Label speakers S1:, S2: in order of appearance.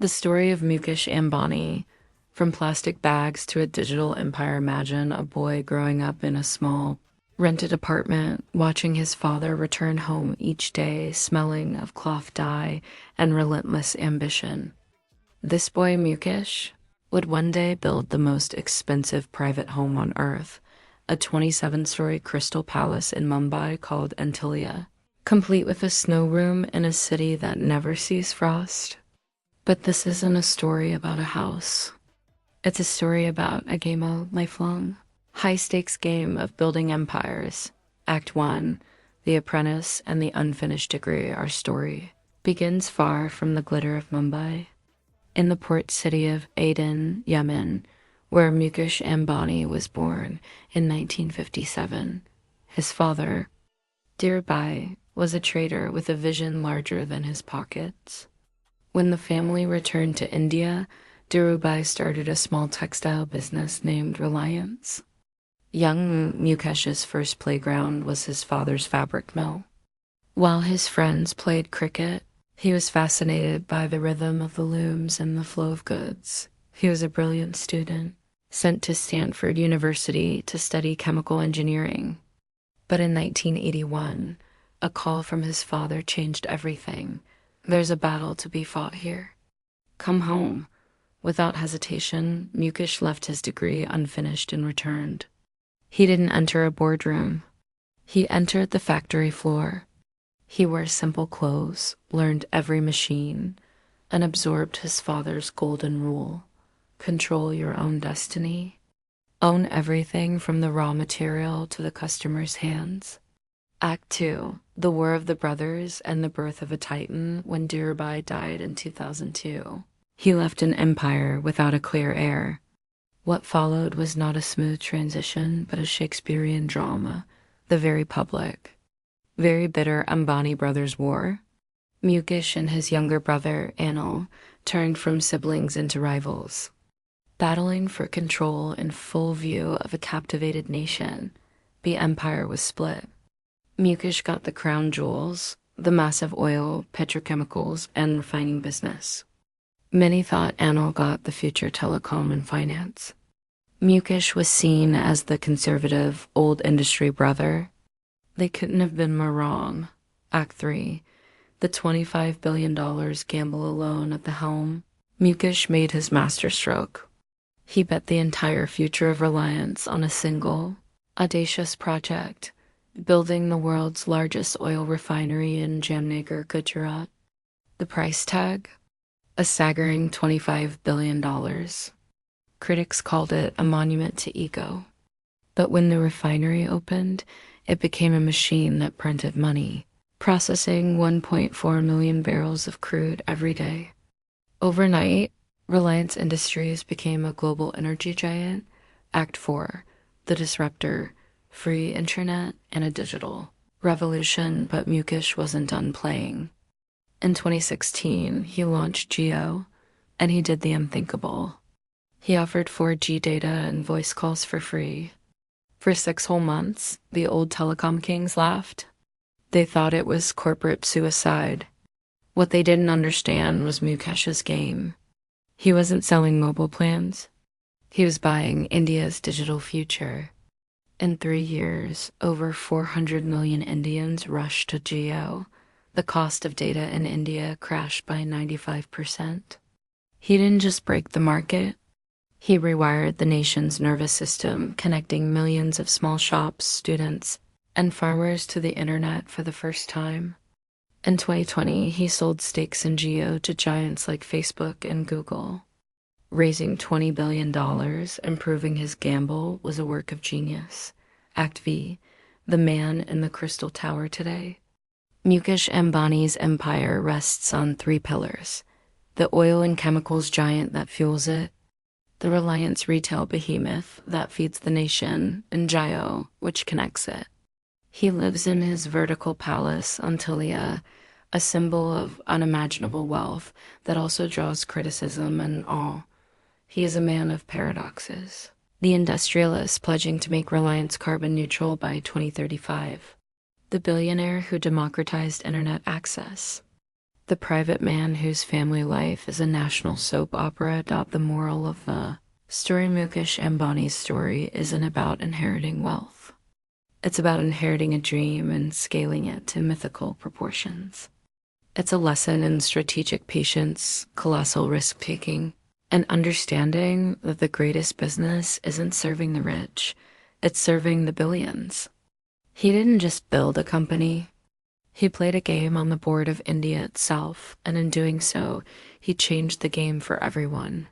S1: The story of Mukesh Ambani, from plastic bags to a digital empire. Imagine a boy growing up in a small, rented apartment, watching his father return home each day, smelling of cloth dye and relentless ambition. This boy, Mukesh, would one day build the most expensive private home on earth, a 27-story crystal palace in Mumbai called Antilia, complete with a snow room in a city that never sees frost. But this isn't a story about a house. It's a story about a game of lifelong, high-stakes game of building empires. Act 1, The Apprentice and the Unfinished Degree. Our story begins far from the glitter of Mumbai, in the port city of Aden, Yemen, where Mukesh Ambani was born in 1957. His father, Dhirubhai, was a trader with a vision larger than his pockets. When the family returned to India, Dhirubhai started a small textile business named Reliance. Young Mukesh's first playground was his father's fabric mill. While his friends played cricket, he was fascinated by the rhythm of the looms and the flow of goods. He was a brilliant student, sent to Stanford University to study chemical engineering. But in 1981, a call from his father changed everything. There's a battle to be fought here. Come home. Without hesitation, Mukesh left his degree unfinished and returned. He didn't enter a boardroom. He entered the factory floor. He wore simple clothes, learned every machine, and absorbed his father's golden rule. Control your own destiny. Own everything from the raw material to the customer's hands. Act 2, The War of the Brothers and the Birth of a Titan. When Dhirubhai died in 2002, he left an empire without a clear heir. What followed was not a smooth transition, but a Shakespearean drama, the very public, very bitter Ambani brothers' war. Mukesh and his younger brother, Anil, turned from siblings into rivals, battling for control in full view of a captivated nation. The empire was split. Mukesh got the crown jewels, the massive oil, petrochemicals, and refining business. Many thought Anil got the future telecom and finance. Mukesh was seen as the conservative, old industry brother. They couldn't have been more wrong. Act 3, the $25 billion gamble alone at the helm. Mukesh made his masterstroke. He bet the entire future of Reliance on a single, audacious project, building the world's largest oil refinery in Jamnagar, Gujarat. The price tag? A staggering $25 billion. Critics called it a monument to ego. But when the refinery opened, it became a machine that printed money, processing 1.4 million barrels of crude every day. Overnight, Reliance Industries became a global energy giant. Act 4, The Disruptor, free internet and a digital revolution. But Mukesh wasn't done playing. In 2016, he launched Jio, and he did the unthinkable. He offered 4G data and voice calls for free. For 6 whole months, the old telecom kings laughed. They thought it was corporate suicide. What they didn't understand was Mukesh's game. He wasn't selling mobile plans. He was buying India's digital future. In 3 years, over 400 million Indians rushed to Jio. The cost of data in India crashed by 95%. He didn't just break the market. He rewired the nation's nervous system, connecting millions of small shops, students, and farmers to the internet for the first time. In 2020, he sold stakes in Jio to giants like Facebook and Google. Raising $20 billion and proving his gamble was a work of genius. Act V, The Man in the Crystal Tower today. Mukesh Ambani's empire rests on 3 pillars: the oil and chemicals giant that fuels it, the Reliance retail behemoth that feeds the nation, and Jio, which connects it. He lives in his vertical palace, Antilia, a symbol of unimaginable wealth that also draws criticism and awe. He is a man of paradoxes. The industrialist pledging to make Reliance carbon neutral by 2035. The billionaire who democratized internet access. The private man whose family life is a national soap opera. The moral of the story: Mukesh Ambani's story isn't about inheriting wealth. It's about inheriting a dream and scaling it to mythical proportions. It's a lesson in strategic patience, colossal risk-taking, and understanding that the greatest business isn't serving the rich, it's serving the billions. He didn't just build a company. He played a game on the board of India itself, and in doing so, he changed the game for everyone.